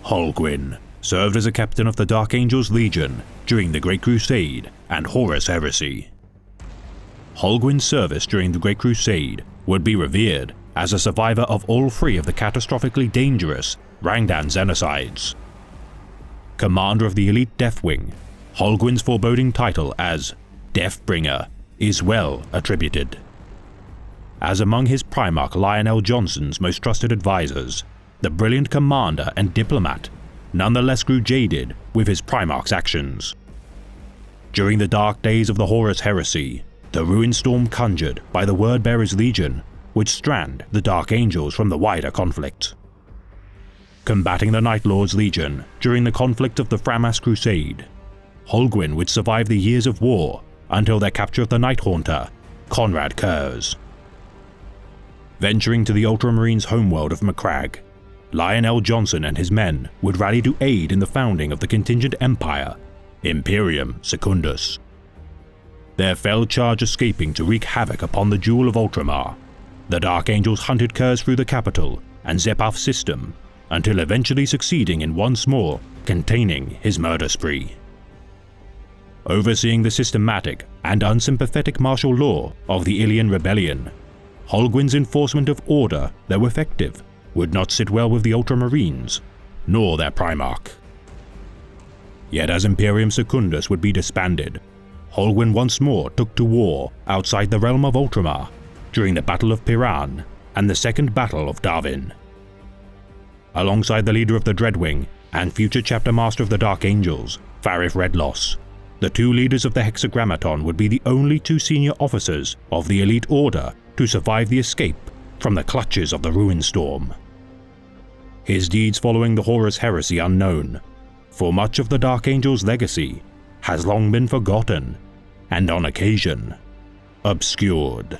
Holguin served as a captain of the Dark Angels Legion during the Great Crusade and Horus Heresy. Holguin's service during the Great Crusade would be revered as a survivor of all three of the catastrophically dangerous Rangdan genocides. Commander of the elite Deathwing, Holguin's foreboding title as Deathbringer is well attributed. As among his Primarch Lionel Johnson's most trusted advisors, the brilliant commander and diplomat nonetheless grew jaded with his Primarch's actions. During the dark days of the Horus Heresy, the ruin storm conjured by the Wordbearer's Legion would strand the Dark Angels from the wider conflict. Combating the Night Lord's Legion during the conflict of the Framas Crusade, Holguin would survive the years of war until their capture of the Night Haunter, Konrad Curze. Venturing to the Ultramarines' homeworld of Macragge, Lionel Johnson and his men would rally to aid in the founding of the contingent empire, Imperium Secundus. Their fell charge escaping to wreak havoc upon the Jewel of Ultramar, the Dark Angels hunted Curze through the capital and Zephath's system until eventually succeeding in once more containing his murder spree. Overseeing the systematic and unsympathetic martial law of the Ilian Rebellion, Holguin's enforcement of order, though effective, would not sit well with the Ultramarines, nor their Primarch. Yet as Imperium Secundus would be disbanded, Holguin once more took to war outside the realm of Ultramar during the Battle of Piran and the Second Battle of Darwin. Alongside the leader of the Dreadwing and future chapter master of the Dark Angels, Farif Redloss, the two leaders of the Hexagrammaton would be the only two senior officers of the Elite Order to survive the escape from the clutches of the Ruin Storm. His deeds following the Horus Heresy unknown, for much of the Dark Angel's legacy has long been forgotten and on occasion obscured.